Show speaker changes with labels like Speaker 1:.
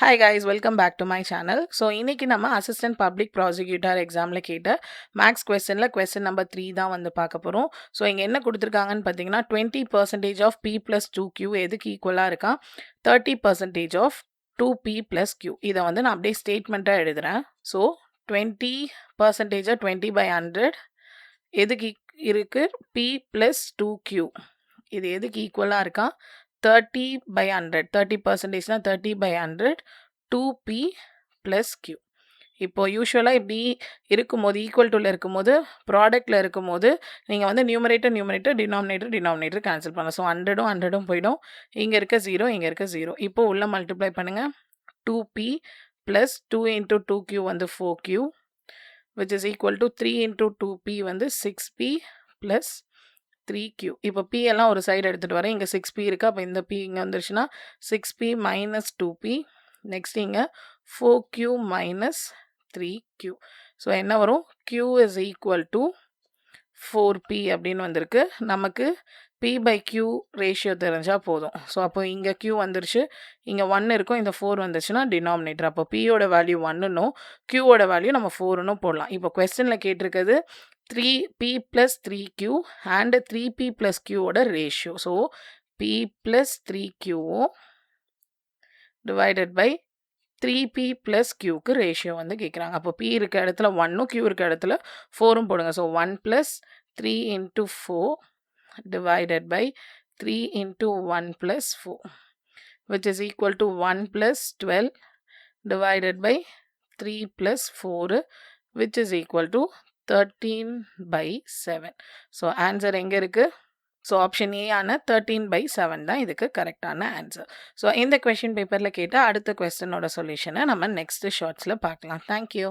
Speaker 1: Hi guys, welcome back to my channel. So இன்னைக்கு நம்ம assistant public prosecutor எக்ஸாமில் கேட்ட மேக்ஸ் கொஸ்டினில் கொஸ்டின் நம்பர் 3 தான் வந்து பார்க்க போகிறோம். ஸோ இங்கே என்ன கொடுத்துருக்காங்கன்னு பார்த்தீங்கன்னா 20% ஆஃப் பி ப்ளஸ் 2Q எதுக்கு ஈக்குவலாக இருக்கா 30% ஆஃப் 2P ப்ளஸ் Q. இதை வந்து நான் அப்படியே ஸ்டேட்மெண்ட்டாக எழுதுகிறேன். ஸோ 20% 20/100 எதுக்கு இருக்கு P ப்ளஸ் 2Q. இது எதுக்கு ஈக்குவலாக இருக்கா 30/100. 30%னா 30/100 2P ப்ளஸ் Q. இப்போ யூஸ்வலாக இப்படி இருக்கும்போது ஈக்குவல் டுல இருக்கும்போது ப்ராடக்டில் இருக்கும்போது நீங்கள் வந்து நியூமரேட்டர் டினாமினேட்டர் கேன்சல் பண்ணலாம். ஸோ 100ம் போயிடும். இங்கே இருக்க 0 இங்கே இருக்க 0. இப்போ உள்ள மல்டிப்ளை பண்ணுங்கள். 2P ப்ளஸ் 2 × 2Q வந்து 4Q which is equal to 3 × 2P வந்து 6P ப்ளஸ் 3Q. இப்போ P எல்லாம் ஒரு சைடு எடுத்துகிட்டு வரேன். இங்கே 6P இருக்குது. அப்போ இந்த P இங்கே வந்துருச்சுன்னா 6P மைனஸ் 2P. நெக்ஸ்ட் இங்கே 4Q மைனஸ் 3Q. ஸோ என்ன வரும் Q is equal to 4P அப்படின்னு வந்திருக்கு. நமக்கு P/Q ரேஷியோ தெரிஞ்சால் போதும். ஸோ அப்போ இங்கே Q வந்துருச்சு, இங்கே 1 இருக்கும், இந்த 4 வந்துருச்சுன்னா டினாமினேட்டர். அப்போ Pயோட வேல்யூ 1ன்னும் Qவோட வேல்யூ நம்ம 4ன்னும் போடலாம். இப்போ கொஸ்டினில் கேட்டிருக்கிறது 3P plus 3Q and 3P plus Qவோட ரேஷியோ. ஸோ P ப்ளஸ் 3Qவும் டிவைடட் பை 3P ப்ளஸ் Qக்கு ரேஷியோ வந்து கேட்குறாங்க. அப்போ P இருக்க இடத்துல 1ம் Q இருக்க இடத்துல 4ம் போடுங்க. So 1 plus 3 × 4 divided by 3 × 1 plus 4 which is equal to 1 plus 12 divided by 3 plus 4 which is equal to 13/7. So answer எங்க இருக்கு? ஸோ ஆப்ஷன் ஏ ஆன 13/7 தான் இதுக்கு கரெக்டான ஆன்சர். ஸோ இந்த கொஷின் பேப்பரில் கேட்டால் அடுத்த கொஸ்டினோட சொல்யூஷனை நம்ம நெக்ஸ்ட் ஷார்ட்ஸில் பார்க்கலாம். தேங்க்யூ.